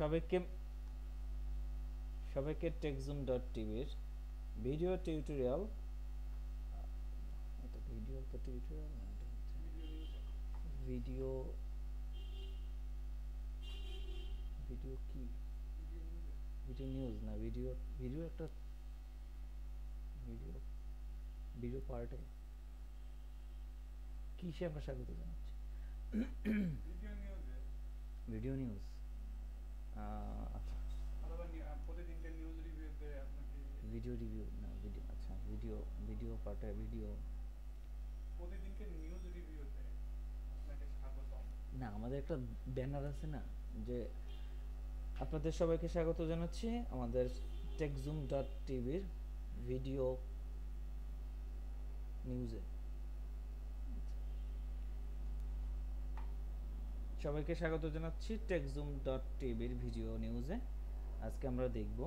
সবাইকে সবাইকে টেকজুম.টিভির video tutorial, এটা ভিডিও তো টিউটোরিয়াল না, এটা হচ্ছে ভিডিও ভিডিও কি ভিডিও নিউজ না, ভিডিও ভিডিও একটা ভিডিও ভিডিও পার্টে কিসে আমরা স্বাগত জানাচ্ছি? ভিডিও নিউজ, আচ্ছা ভিডিও রিভিউ না, ভিডিও, আচ্ছা ভিডিও ভিডিও পার্টে ভিডিও না, আমাদের একটা ব্যানার আছে না, যে আপনাদের সবাইকে স্বাগত জানাচ্ছি আমাদের টেকজুম.টিভির ভিডিও নিউজে। সবাইকে স্বাগত জানাচ্ছি টেকজুম.টিভির ভিডিও নিউজে। আজকে আমরা দেখব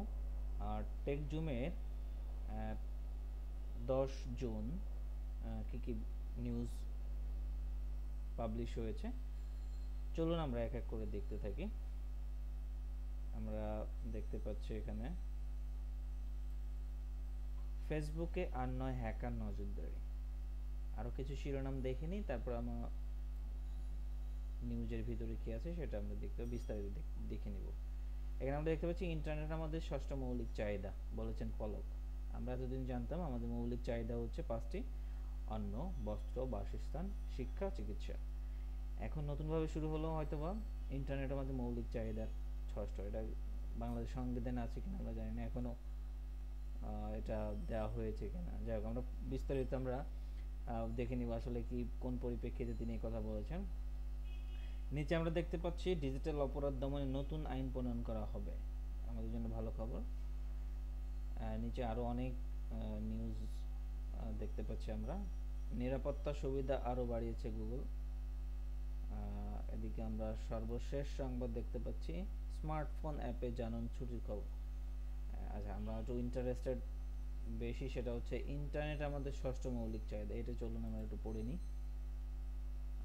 টেকজুমের 10 জুন কি কি নিউজ পাবলিশ হয়েছে। চলুন আমরা এক এক করে দেখতে থাকি। আমরা দেখতে পাচ্ছি এখানে ফেসবুকে আর নয় হ্যাকার নজরদারি, আরও কিছু শিরোনাম দেখে নিই, তারপর আমরা নিউজের ভিতরে কি আছে সেটা আমরা বিস্তারিত দেখে নিব। এখানে আমরা দেখতে পাচ্ছি ইন্টারনেট আমাদের ষষ্ঠ মৌলিক চাহিদা, বলেছেন পলক। আমরা এতদিন জানতাম আমাদের মৌলিক চাহিদা হচ্ছে 5টি: অন্ন, বস্ত্র, বাসস্থান, শিক্ষা, চিকিৎসা। এখন নতুনভাবে শুরু হলো হয়তোবা ইন্টারনেট আমাদের মৌলিক চাহিদার ষষ্ঠ। এটা বাংলাদেশ সংবিধানে আছে কিনা আমরা জানি না, এখনো এটা দেওয়া হয়েছে কিনা। যাই হোক, আমরা বিস্তারিত আমরা দেখে নিব আসলে কি কোন পরিপ্রেক্ষিতে তিনি এই কথা বলেছেন। নিচে আমরা দেখতে পাচ্ছি ডিজিটাল অপরাধ দমনে নতুন আইন প্রণয়ন করা হবে, আমাদের জন্য ভালো খবর। নিচে আরো অনেক নিউজ দেখতে পাচ্ছি আমরা। নিরাপত্তা সুবিধা আরো বাড়িয়েছে গুগল। এদিকে আমরা সর্বশেষ সংবাদ দেখতে পাচ্ছি স্মার্টফোন অ্যাপে জানুন ছুটির খবর। আচ্ছা, আমরা একটু ইন্টারেস্টেড বেশি, সেটা হচ্ছে ইন্টারনেট আমাদের ষষ্ঠ মৌলিক চাহিদা। এটা চলুন আমরা একটু পড়ে নিই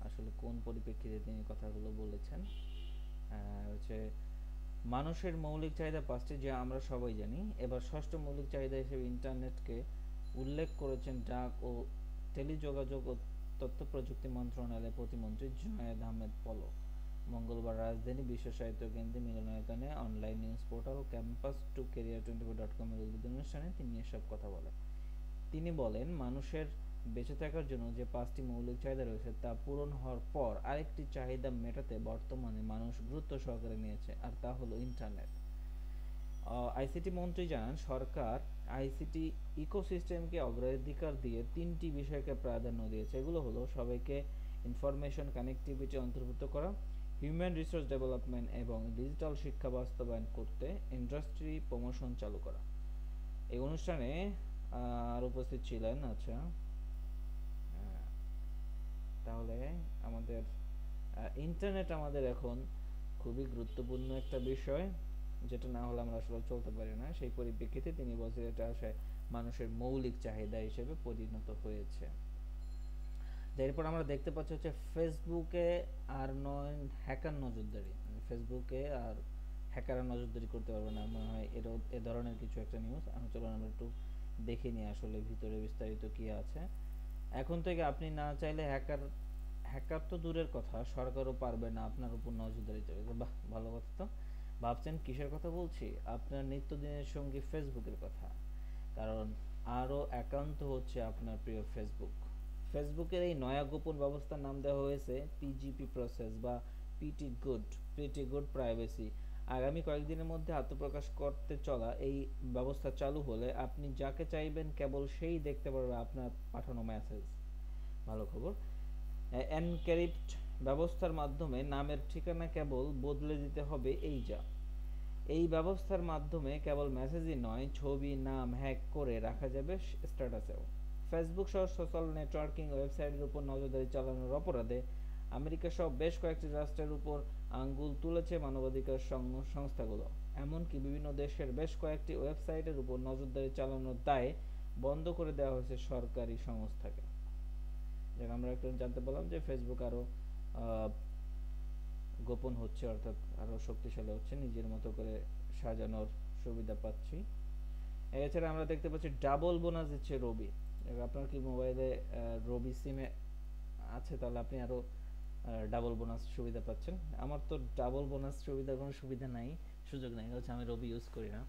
আসলে কোন পরিপ্রেক্ষিতে তিনি কথাগুলো বলেছেন। হচ্ছে মানুষের মৌলিক চাহিদা 5টি, যা আমরা সবাই জানি। এবার ষষ্ঠ মৌলিক চাহিদা হিসেবে ইন্টারনেটকে উল্লেখ করেছেন ডাক ও টেলিযোগাযোগ ও তথ্য প্রযুক্তি মন্ত্রণালয়ের প্রতিমন্ত্রী জুনায়েদ আহমেদ পলক মঙ্গলবার রাজধানী বিশ্ব সাহিত্য কেন্দ্রে মিলনায়তনে online news portal campus two career24.com এর উদ্বোধন অনুষ্ঠানে তিনি এসব কথা বলেন। তিনি বলেন, মানুষের বেঁচে থাকার জন্য যে 5টি মৌলিক চাহিদা রয়েছে তা পূরণ হওয়ার পর আরেকটি চাহিদা মেটাতে বর্তমানে মানুষ গুরুত্ব সহকারে নিয়েছে, আর তা হলো ইন্টারনেট। আইসিটি মন্ত্রী জানান, সরকার আইসিটি ইকোসিস্টেমকে অগ্রাধিকার দিয়ে 3টি বিষয়কে প্রাধান্য দিয়েছে। এগুলো হলো সবাইকে ইনফরমেশন কানেক্টিভিটি অন্তর্ভুক্ত করা, হিউম্যান রিসোর্স ডেভেলপমেন্ট এবং ডিজিটাল শিক্ষা বাস্তবায়ন করতে ইন্ডাস্ট্রি প্রমোশন চালু করা। এই অনুষ্ঠানে আর উপস্থিত ছিলেন, আচ্ছা তাহলে আমাদের ইন্টারনেট আমাদের এখন খুবই গুরুত্বপূর্ণ একটা বিষয়, যেটা না হলে আমরা আসলে চলতে পারি না। সেই পরিপ্রেক্ষিতে তিনি বলছেন এটা আসলে মানুষের মৌলিক চাহিদা হিসেবে পরিণত হয়েছে। এরপর আমরা দেখতে পাচ্ছি হচ্ছে ফেসবুকে আর নয় হ্যাকার নজরদারি। ফেসবুকে আর হ্যাকাররা নজরদারি করতে পারবে না, মনে হয় এ ধরনের কিছু একটা নিউজ। চলুন আমরা একটু দেখে নিই আসলে ভিতরে বিস্তারিত কি আছে। এখন থেকে আপনি না চাইলে হ্যাকার তো দূরের কথা, সরকারও পারবে না আপনার উপর নজরদারি চালাতে। বাহ, ভালো কথা তো। ভাবছেন কিসের কথা বলছি? আপনার নিত্যদিনের সঙ্গী ফেসবুকের কথা। কারণ আরও একান্ত হচ্ছে আপনার প্রিয় ফেসবুক। ফেসবুকের এই নয়া গোপন ব্যবস্থার নাম দেওয়া হয়েছে পিজিপি প্রসেস বা প্রিটি গুড প্রাইভেসি। আগামী কয়েকদিনের মধ্যে আত্মপ্রকাশ করতে চলা এই ব্যবস্থা চালু হলে আপনি যাকে চাইবেন কেবল সেই দেখতে পারবে আপনার পাঠানো মেসেজ। ভালো খবর। এনক্রিপ্ট ব্যবস্থার মাধ্যমে নামের ঠিকানা কেবল বদলে দিতে হবে। এই ব্যবস্থার মাধ্যমে কেবল মেসেজই নয়, ছবি, নাম হ্যাক করে রাখা যাবে স্ট্যাটাসেও। ফেসবুক সহ সোশ্যাল নেটওয়ার্কিং ওয়েবসাইটের উপর নজরদারি চালানোর অপরাধে আমেরিকা সহ বেশ কয়েকটি রাষ্ট্রের উপর আঙ্গুল তুলেছে মানবাধিকার সংস্থাগুলো। এমনকি বিভিন্ন দেশের বেশ কয়েকটি ওয়েবসাইটের উপর নজরদারি চালানোর দায়ে বন্ধ করে দেওয়া হয়েছে সরকারি সংস্থাকে। আমরা একটু জানতে পারলাম যে ফেসবুক আরও গোপন হচ্ছে, অর্থাৎ আরো শক্তিশালী হচ্ছে, নিজের মতো করে সাজানোর সুবিধা পাচ্ছি। এছাড়া আমরা দেখতে পাচ্ছি ডাবল বোনাস দিচ্ছে রবি। এবার আপনার কি মোবাইলে রবি সিমে আছে, তাহলে আপনি আরো ডাবল বোনাস সুবিধা পাচ্ছেন। আমার তো ডাবল বোনাস সুবিধার কোনো সুবিধা নাই, সুযোগ নাই, হচ্ছে আমি রবি ইউজ করি না।